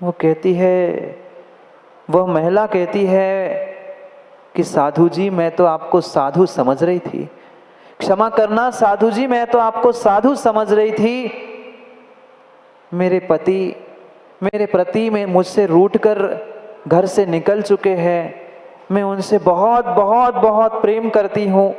वो कहती है, वह महिला कहती है कि साधु जी मैं तो आपको साधु समझ रही थी, क्षमा करना साधु जी मैं तो आपको साधु समझ रही थी। मेरे पति मेरे प्रति में मुझसे रूठकर घर से निकल चुके हैं। मैं उनसे बहुत बहुत बहुत प्रेम करती हूँ,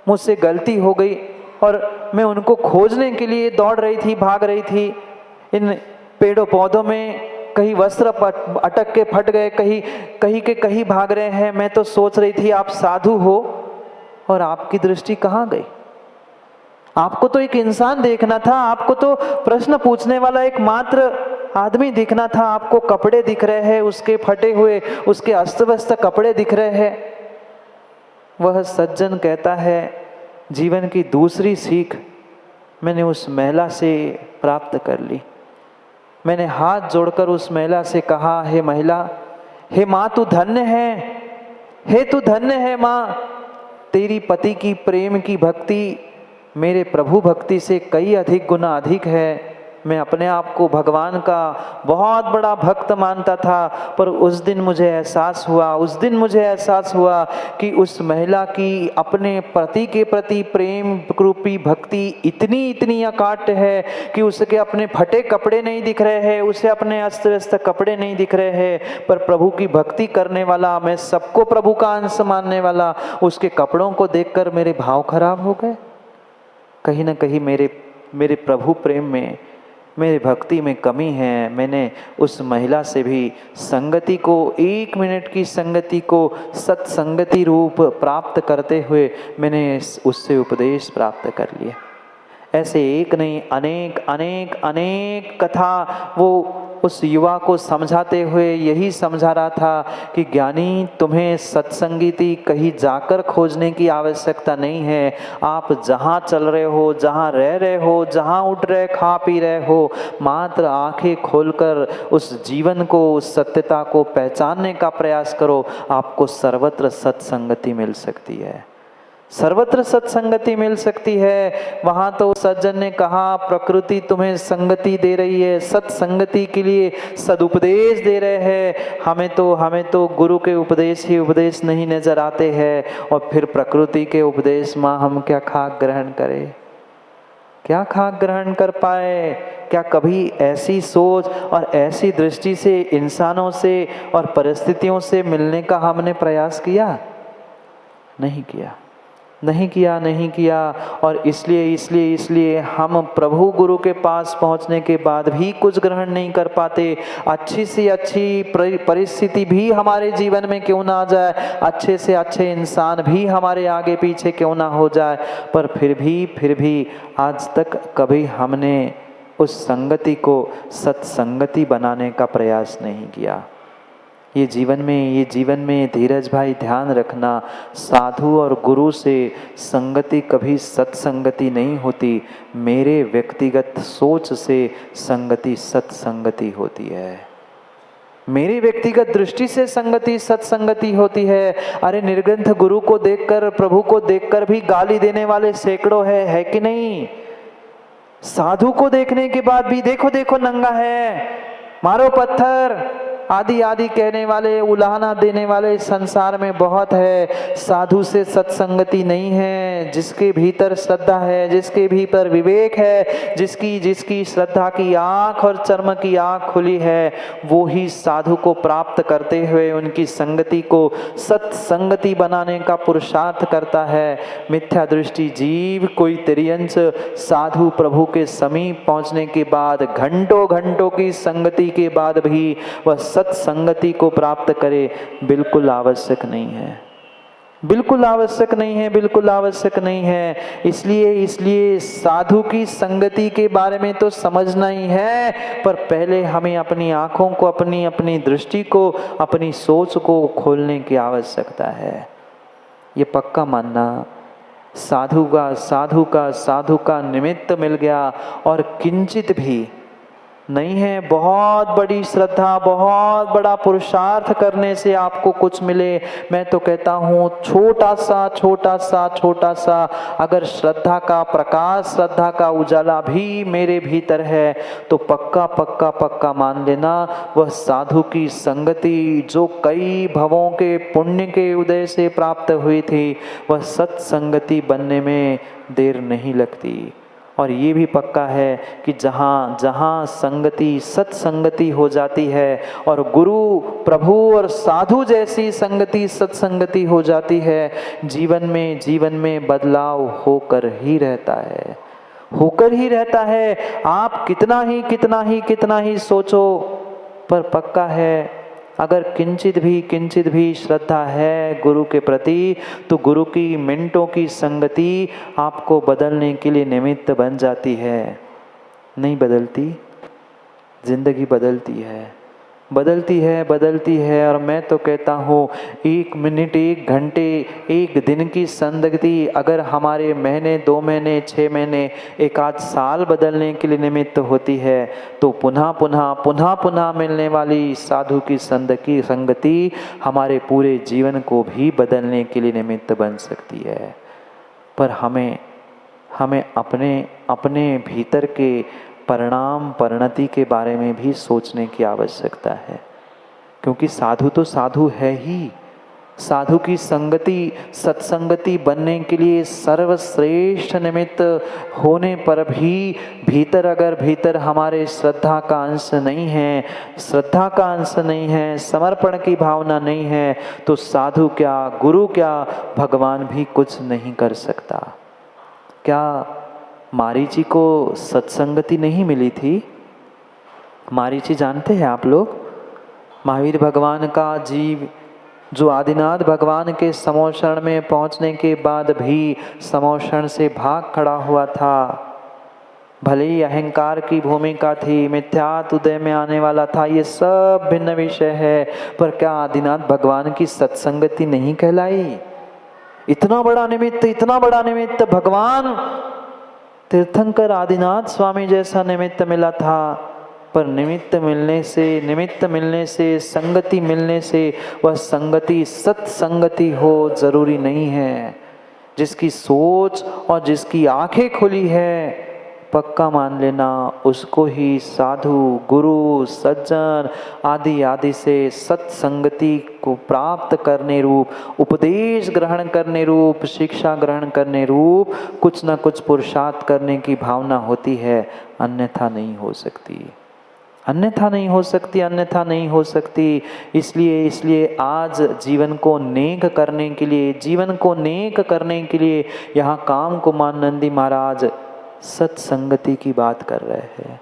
मुझसे गलती हो गई और मैं उनको खोजने के लिए दौड़ रही थी, भाग रही थी। इन पेड़ों पौधों में कहीं वस्त्र अटक के फट गए, कहीं के कहीं भाग रहे हैं। मैं तो सोच रही थी आप साधु हो और आपकी दृष्टि कहाँ गई? आपको तो एक इंसान देखना था, आपको तो प्रश्न पूछने वाला एक मात्र आदमी दिखना था। आपको कपड़े दिख रहे हैं, उसके फटे हुए, उसके अस्त व्यस्त कपड़े दिख रहे हैं। वह सज्जन कहता है, जीवन की दूसरी सीख मैंने उस महिला से प्राप्त कर ली। मैंने हाथ जोड़कर उस महिला से कहा, हे महिला, हे माँ तू धन्य है, हे तू धन्य है माँ। तेरी पति की प्रेम की भक्ति मेरे प्रभु भक्ति से कई अधिक गुना अधिक है। मैं अपने आप को भगवान का बहुत बड़ा भक्त मानता था, पर उस दिन मुझे एहसास हुआ कि उस महिला की अपने पति के प्रति प्रेम रूपी भक्ति इतनी अकाट्य है कि उसके अपने फटे कपड़े नहीं दिख रहे हैं, उसे अपने अस्त व्यस्त कपड़े नहीं दिख रहे हैं, पर प्रभु की भक्ति करने वाला, मैं सबको प्रभु का अंश मानने वाला, उसके कपड़ों को देखकर मेरे भाव खराब हो गए। कहीं ना कहीं मेरे प्रभु प्रेम में, मेरे भक्ति में कमी है। मैंने उस महिला से भी संगति को, 1 मिनट की संगति को सत्संगति रूप प्राप्त करते हुए मैंने उससे उपदेश प्राप्त कर लिया। ऐसे एक नहीं, अनेक कथा वो उस युवा को समझाते हुए यही समझा रहा था कि ज्ञानी, तुम्हें सत्संगीति कहीं जाकर खोजने की आवश्यकता नहीं है। आप जहाँ चल रहे हो, जहाँ रह रहे हो, जहाँ उठ रहे, खा पी रहे हो, मात्र आंखें खोलकर उस जीवन को, उस सत्यता को पहचानने का प्रयास करो। आपको सर्वत्र सत्संगति मिल सकती है, सर्वत्र सत्संगति मिल सकती है। वहां तो सज्जन ने कहा, प्रकृति तुम्हें संगति दे रही है, सत्संगति के लिए सदुपदेश दे रहे हैं। हमें तो गुरु के उपदेश ही उपदेश नहीं नजर आते हैं, और फिर प्रकृति के उपदेश माँ हम क्या खाक ग्रहण करें, क्या खाक ग्रहण कर पाए? क्या कभी ऐसी सोच और ऐसी दृष्टि से इंसानों से और परिस्थितियों से मिलने का हमने प्रयास किया? नहीं किया। और इसलिए हम प्रभु गुरु के पास पहुंचने के बाद भी कुछ ग्रहण नहीं कर पाते। अच्छी से अच्छी परिस्थिति भी हमारे जीवन में क्यों ना आ जाए, अच्छे से अच्छे इंसान भी हमारे आगे पीछे क्यों ना हो जाए, पर फिर भी आज तक कभी हमने उस संगति को सत्संगति बनाने का प्रयास नहीं किया। ये जीवन में धीरज भाई ध्यान रखना, साधु और गुरु से संगति कभी सत्संगति नहीं होती। मेरे व्यक्तिगत सोच से संगति सत्संगति होती है, मेरी व्यक्तिगत दृष्टि से संगति सत्संगति होती है। अरे निर्ग्रंथ गुरु को देखकर, प्रभु को देखकर भी गाली देने वाले सैकड़ों है कि नहीं? साधु को देखने के बाद भी देखो नंगा है, मारो पत्थर आदि कहने वाले, उलाहना देने वाले संसार में बहुत है। साधु से सत्संगति नहीं है। जिसके भीतर श्रद्धा है, जिसके भीतर विवेक है, जिसकी श्रद्धा की आँख और चर्म की आँख खुली है, वो ही साधु को प्राप्त करते हुए उनकी संगति को सत्संगति बनाने का पुरुषार्थ करता है। मिथ्या दृष्टि जीव कोई तिर्यंश साधु प्रभु के समीप पहुँचने के बाद, घंटों की संगति के बाद भी वह सत्संगति को प्राप्त करे, बिल्कुल आवश्यक नहीं है। इसलिए साधु की संगति के बारे में तो समझना ही है, पर पहले हमें अपनी आंखों को, अपनी दृष्टि को, अपनी सोच को खोलने की आवश्यकता है। ये पक्का मानना, साधु का निमित्त मिल गया और किंचित भी नहीं है। बहुत बड़ी श्रद्धा, बहुत बड़ा पुरुषार्थ करने से आपको कुछ मिले, मैं तो कहता हूँ छोटा सा छोटा सा छोटा सा अगर श्रद्धा का प्रकाश, श्रद्धा का उजाला भी मेरे भीतर है तो पक्का पक्का पक्का मान लेना, वह साधु की संगति जो कई भवों के पुण्य के उदय से प्राप्त हुई थी, वह सत्संगति बनने में देर नहीं लगती। और ये भी पक्का है कि जहाँ जहाँ संगति, सत्संगति हो जाती है और गुरु, प्रभु और साधु जैसी संगति, सत्संगति हो जाती है, जीवन में बदलाव होकर ही रहता है, होकर ही रहता है। आप कितना ही सोचो, पर पक्का है अगर किंचित भी श्रद्धा है गुरु के प्रति, तो गुरु की मिनटों की संगति आपको बदलने के लिए निमित्त बन जाती है। नहीं बदलती, जिंदगी बदलती है। और मैं तो कहता हूँ 1 मिनट, 1 घंटे, 1 दिन की संगति अगर हमारे महीने, 2 महीने, 6 महीने, 1 आध साल बदलने के लिए निमित्त होती है, तो पुनः मिलने वाली साधु की संगति हमारे पूरे जीवन को भी बदलने के लिए निमित्त बन सकती है। पर हमें अपने भीतर के परिणाम, परिणति के बारे में भी सोचने की आवश्यकता है, क्योंकि साधु तो साधु है ही। साधु की संगति, सत्संगति बनने के लिए सर्वश्रेष्ठ निमित्त होने पर भी भीतर हमारे श्रद्धा का अंश नहीं है, समर्पण की भावना नहीं है, तो साधु क्या, गुरु क्या, भगवान भी कुछ नहीं कर सकता। क्या मारीची को सत्संगति नहीं मिली थी? मारीची जानते हैं आप लोग? महावीर भगवान का जीव जो आदिनाथ भगवान के समोषण में पहुंचने के बाद भी समोषण से भाग खड़ा हुआ था। भले ही अहंकार की भूमिका थी, मिथ्यात्व उदय में आने वाला था, ये सब भिन्न विषय है, पर क्या आदिनाथ भगवान की सत्संगति नहीं कहलाई? इतना बड़ा निमित्त भगवान तीर्थंकर आदिनाथ स्वामी जैसा निमित्त मिला था, पर निमित्त मिलने से, संगति मिलने से वह संगति सत्संगति हो जरूरी नहीं है। जिसकी सोच और जिसकी आंखें खुली है, पक्का मान लेना, उसको ही साधु, गुरु, सज्जन आदि से सत्संगति को प्राप्त करने रूप, उपदेश ग्रहण करने रूप, शिक्षा ग्रहण करने रूप कुछ न कुछ पुरुषार्थ करने की भावना होती है, अन्यथा नहीं हो सकती। इसलिए आज जीवन को नेक करने के लिए यहाँ काम कुमार नंदी महाराज सत्संगति की बात कर रहे हैं,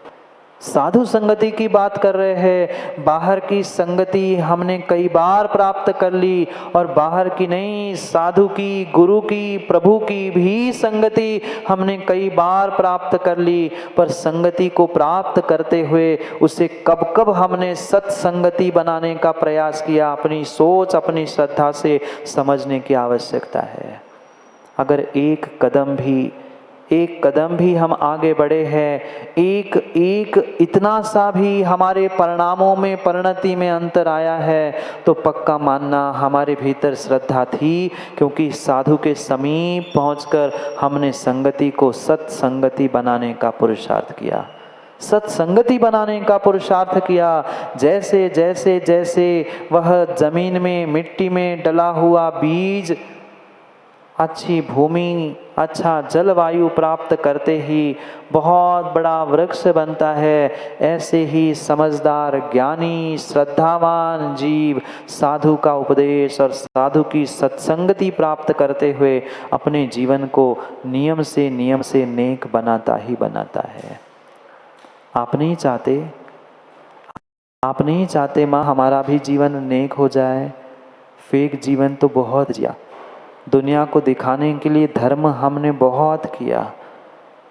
साधु संगति की बात कर रहे हैं। बाहर की संगति हमने कई बार प्राप्त कर ली, और बाहर की नहीं, साधु की, गुरु की, प्रभु की भी संगति हमने कई बार प्राप्त कर ली, पर संगति को प्राप्त करते हुए उसे कब हमने सत्संगति बनाने का प्रयास किया, अपनी सोच, अपनी श्रद्धा से समझने की आवश्यकता है। अगर एक कदम भी हम आगे बढ़े हैं, एक इतना सा भी हमारे परिणामों में, परिणति में अंतर आया है, तो पक्का मानना हमारे भीतर श्रद्धा थी, क्योंकि साधु के समीप पहुंचकर हमने संगति को सत्संगति बनाने का पुरुषार्थ किया। जैसे वह जमीन में, मिट्टी में डला हुआ बीज अच्छी भूमि, अच्छा जलवायु प्राप्त करते ही बहुत बड़ा वृक्ष बनता है, ऐसे ही समझदार, ज्ञानी, श्रद्धावान जीव साधु का उपदेश और साधु की सत्संगति प्राप्त करते हुए अपने जीवन को नियम से नेक बनाता है। आप नहीं चाहते माँ हमारा भी जीवन नेक हो जाए? फेक जीवन तो बहुत जिया, दुनिया को दिखाने के लिए धर्म हमने बहुत किया,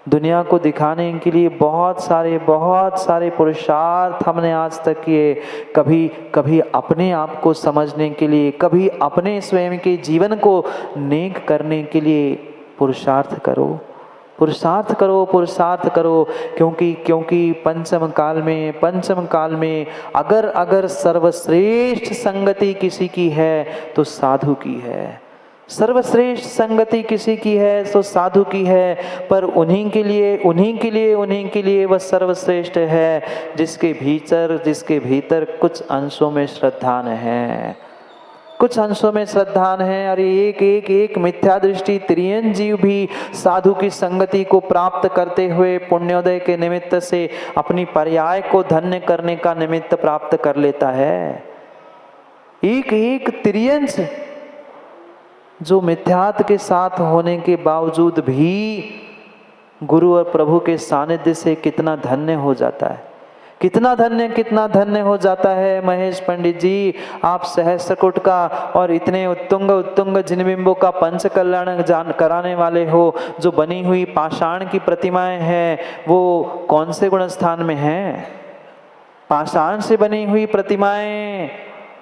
दुनिया को दिखाने के लिए बहुत सारे पुरुषार्थ हमने आज तक किए। कभी अपने आप को समझने के लिए, कभी अपने स्वयं के जीवन को नेक करने के लिए पुरुषार्थ करो। पुरुषार्थ करो, पुरुषार्थ करो, क्योंकि पंचम काल में अगर सर्वश्रेष्ठ संगति किसी की है तो साधु की है। सर्वश्रेष्ठ संगति किसी की है तो साधु की है, पर उन्हीं के लिए वह सर्वश्रेष्ठ है जिसके भीतर कुछ अंशों में श्रद्धान है, कुछ अंशों में श्रद्धान है। अरे एक मिथ्या दृष्टि त्रियन जीव भी साधु की संगति को प्राप्त करते हुए पुण्योदय के निमित्त से अपनी पर्याय को धन्य करने का निमित्त प्राप्त कर लेता है। एक त्रियंश जो मिथ्यात्व के साथ होने के बावजूद भी गुरु और प्रभु के सानिध्य से कितना धन्य हो जाता है, कितना धन्य हो जाता है। महेश पंडित जी, आप सहस्त्रकुट का और इतने उत्तुंग जिनबिंबों का पंच कल्याण कराने वाले हो। जो बनी हुई पाषाण की प्रतिमाएं हैं वो कौन से गुण स्थान में हैं? पाषाण से बनी हुई प्रतिमाएं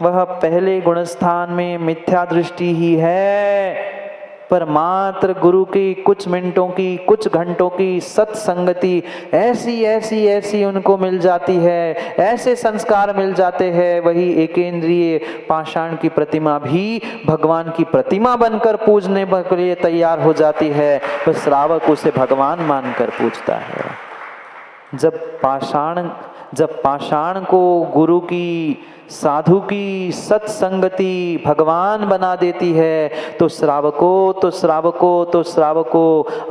वह पहले गुण स्थान में मिथ्या दृष्टि ही है, पर मात्र गुरु की कुछ मिनटों की, कुछ घंटों की सत्संगति ऐसी उनको मिल जाती है, ऐसे संस्कार मिल जाते हैं, वही एकेंद्रिय पाषाण की प्रतिमा भी भगवान की प्रतिमा बनकर पूजने के लिए तैयार हो जाती है। तो श्रावक उसे भगवान मानकर पूजता है। जब पाषाण को गुरु की, साधु की सत्संगति भगवान बना देती है तो श्रावको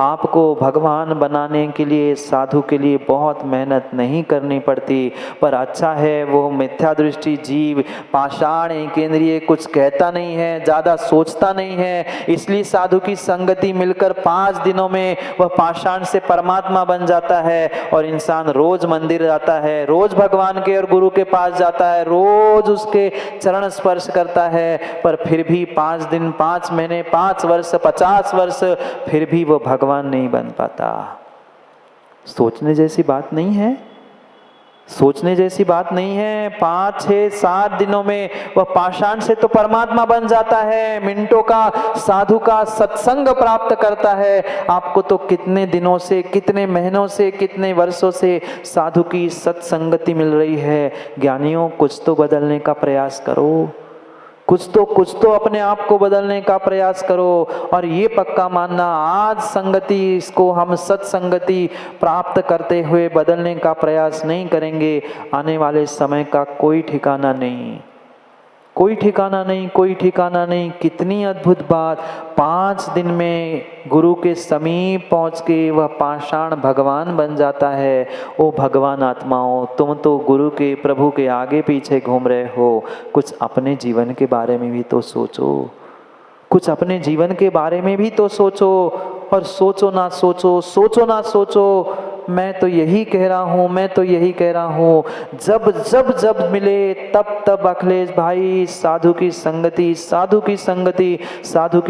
आपको भगवान बनाने के लिए, साधु के लिए बहुत मेहनत नहीं करनी पड़ती। पर अच्छा है वो मिथ्या दृष्टि जीव पाषाण केंद्रीय कुछ कहता नहीं है, ज्यादा सोचता नहीं है, इसलिए साधु की संगति मिलकर 5 दिनों में वह पाषाण से परमात्मा बन जाता है और इंसान रोज मंदिर जाता है, रोज भगवान के और गुरु के पास जाता है, रोज उसके चरण स्पर्श करता है, पर फिर भी 5 दिन, 5 महीने, 5 वर्ष, 50 वर्ष फिर भी वो भगवान नहीं बन पाता। सोचने जैसी बात नहीं है, सोचने जैसी बात नहीं है। 5, 6, 7 दिनों में वह पाषाण से तो परमात्मा बन जाता है, मिनटों का साधु का सत्संग प्राप्त करता है। आपको तो कितने दिनों से, कितने महीनों से, कितने वर्षों से साधु की सत्संगति मिल रही है। ज्ञानियों, कुछ तो बदलने का प्रयास करो, कुछ तो अपने आप को बदलने का प्रयास करो। और ये पक्का मानना, आज संगति, इसको हम सत्संगति प्राप्त करते हुए बदलने का प्रयास नहीं करेंगे, आने वाले समय का कोई ठिकाना नहीं, कोई ठिकाना नहीं, कोई ठिकाना नहीं। कितनी अद्भुत बात, 5 दिन में गुरु के समीप पहुंच के वह पाषाण भगवान बन जाता है। ओ भगवान आत्माओं, तुम तो गुरु के, प्रभु के आगे पीछे घूम रहे हो, कुछ अपने जीवन के बारे में भी तो सोचो, कुछ अपने जीवन के बारे में भी तो सोचो। और सोचो ना सोचो, मैं तो यही कह रहा हूँ, जब मिले तब अखिलेश भाई साधु की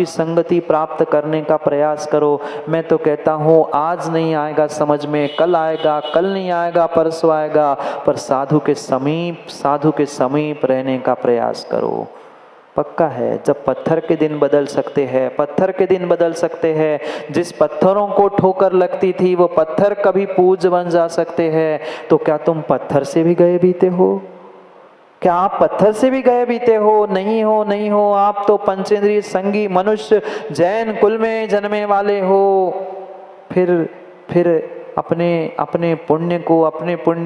संगति प्राप्त करने का प्रयास करो। मैं तो कहता हूँ आज नहीं आएगा समझ में, कल आएगा, कल नहीं आएगा, परसों आएगा, पर साधु के समीप रहने का प्रयास करो। पक्का है, जब पत्थर के दिन बदल सकते हैं, जिस पत्थरों को ठोकर लगती थी वो पत्थर कभी पूज्य बन जा सकते हैं, तो क्या तुम पत्थर से भी गए बीते हो? क्या आप पत्थर से भी गए बीते हो? नहीं हो, आप तो पंचेंद्रिय संगी मनुष्य जैन कुल में जन्मे वाले हो। फिर अपने पुण्य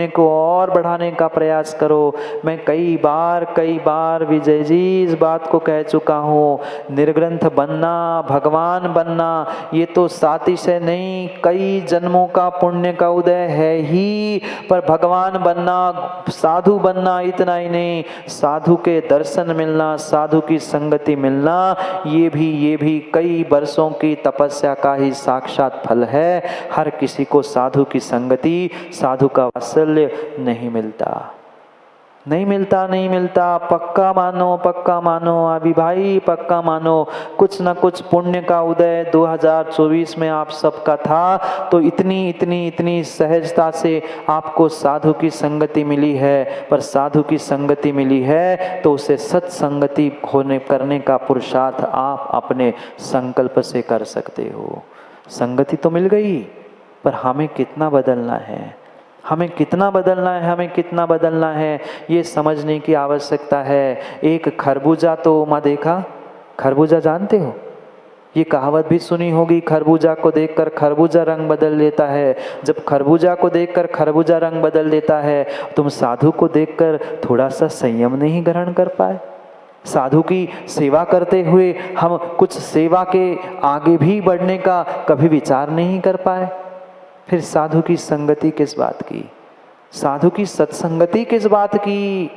को और बढ़ाने का प्रयास करो। मैं कई बार विजय जी इस बात को कह चुका हूँ, निर्ग्रंथ बनना, भगवान बनना, ये तो सातिशय नहीं, कई जन्मों का पुण्य का उदय है ही। पर भगवान बनना, साधु बनना इतना ही नहीं, साधु के दर्शन मिलना, साधु की संगति मिलना, ये भी कई वर्षों की तपस्या का ही साक्षात फल है। हर किसी को साधु की संगति, साधु का वात्सल्य नहीं मिलता। पक्का मानो अभी भाई, पक्का मानो। कुछ न कुछ पुण्य का उदय 2024 में आप सबका था, तो इतनी सहजता से आपको साधु की संगति मिली है। पर साधु की संगति मिली है तो उसे सत्संगति करने का पुरुषार्थ आप अपने संकल्प से कर सकते हो। संगति तो मिल गई, पर हमें कितना बदलना है, हमें कितना बदलना है, हमें कितना बदलना है, ये समझने की आवश्यकता है। एक खरबूजा तो माँ देखा, खरबूजा जानते हो, ये कहावत भी सुनी होगी, खरबूजा को देखकर खरबूजा रंग बदल लेता है। जब खरबूजा को देखकर खरबूजा रंग बदल देता है, तुम साधु को देखकर थोड़ा सा संयम नहीं ग्रहण कर पाए? साधु की सेवा करते हुए हम कुछ सेवा के आगे भी बढ़ने का कभी विचार नहीं कर पाए? फिर साधु की संगति किस बात की, साधु की सत्संगति किस बात की?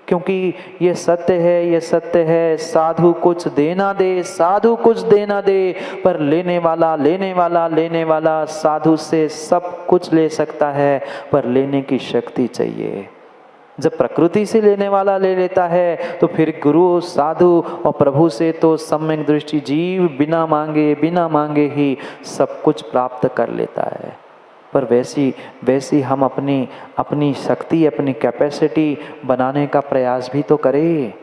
क्योंकि ये सत्य है, ये सत्य है, साधु कुछ देना दे, साधु कुछ देना दे, पर लेने वाला लेने वाला लेने वाला साधु से सब कुछ ले सकता है, पर लेने की शक्ति चाहिए। जब प्रकृति से लेने वाला ले लेता है, तो फिर गुरु, साधु और प्रभु से तो सम्यक दृष्टि जीव बिना मांगे ही सब कुछ प्राप्त कर लेता है। पर वैसी हम अपनी शक्ति, अपनी कैपेसिटी बनाने का प्रयास भी तो करें,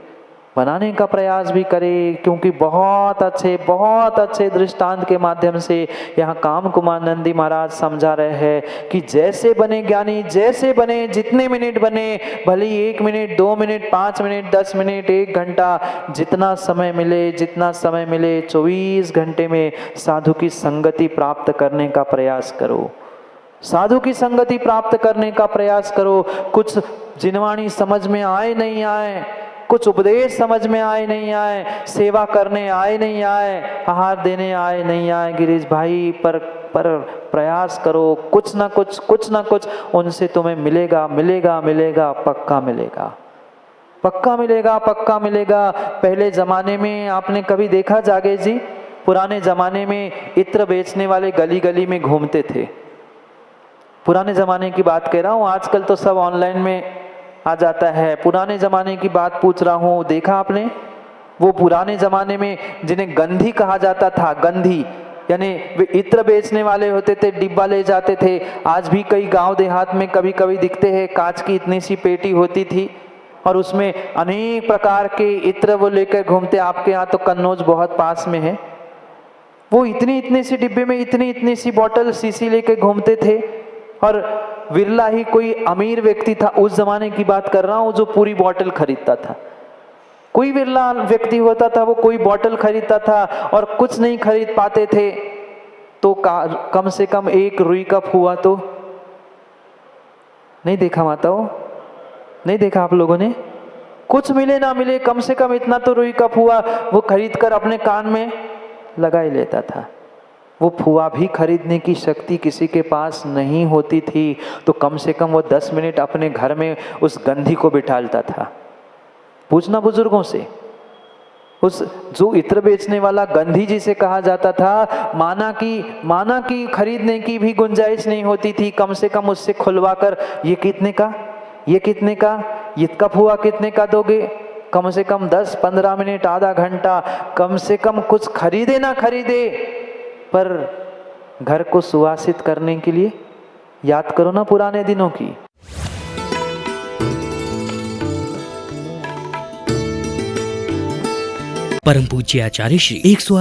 बनाने का प्रयास भी करें। क्योंकि बहुत अच्छे दृष्टांत के माध्यम से यहाँ काम कुमार नंदी महाराज समझा रहे हैं कि जैसे बने ज्ञानी, जैसे बने, जितने मिनट बने, भले 1 मिनट, 2 मिनट, 5 मिनट, 10 मिनट, 1 घंटा, जितना समय मिले 24 घंटे में साधु की संगति प्राप्त करने का प्रयास करो, साधु की संगति प्राप्त करने का प्रयास करो। कुछ जिनवाणी समझ में आए नहीं आए, कुछ उपदेश समझ में आए नहीं आए, सेवा करने आए नहीं आए, आहार देने आए नहीं आए गिरीश भाई, पर प्रयास करो, कुछ ना कुछ उनसे तुम्हें मिलेगा, पक्का मिलेगा। पहले जमाने में आपने कभी देखा जागे जी, पुराने जमाने में इत्र बेचने वाले गली गली में घूमते थे। पुराने ज़माने की बात कह रहा हूँ, आजकल तो सब ऑनलाइन में आ जाता है। पुराने ज़माने की बात पूछ रहा हूँ, देखा आपने? वो पुराने ज़माने में जिन्हें गंधी कहा जाता था, गंधी यानी वे इत्र बेचने वाले होते थे, डिब्बा ले जाते थे। आज भी कई गांव देहात में कभी कभी दिखते हैं, कांच की इतनी सी पेटी होती थी और उसमें अनेक प्रकार के इत्र वो लेकर घूमते। आपके यहाँ तो कन्नौज बहुत पास में है, वो इतनी सी डिब्बे में इतनी सी बॉटल शीशी लेके घूमते थे। और विरला ही कोई अमीर व्यक्ति था, उस जमाने की बात कर रहा हूँ, जो पूरी बॉटल खरीदता था। कोई विरला व्यक्ति होता था, वो कोई बॉटल खरीदता था और कुछ नहीं खरीद पाते थे तो कम से कम 1 रुई का फुआ तो नहीं देखा माताओं, नहीं देखा आप लोगों ने? कुछ मिले ना मिले, कम से कम इतना तो रुई का फुआ वो खरीद कर अपने कान में लगा ही लेता था। वो फुआ भी खरीदने की शक्ति किसी के पास नहीं होती थी, तो कम से कम वो 10 मिनट अपने घर में उस गंधी को बिठालता था। पूछना बुजुर्गों से, उस जो इत्र बेचने वाला गंधी जिसे कहा जाता था, माना कि खरीदने की भी गुंजाइश नहीं होती थी, कम से कम उससे खुलवा कर ये कितने का, इतना फुआ कितने का दोगे? कम से कम 10-15 मिनट, आधा घंटा, कम से कम कुछ खरीदे ना खरीदे, पर घर को सुवासित करने के लिए याद करो ना पुराने दिनों की। परम पूज्य आचार्य श्री 108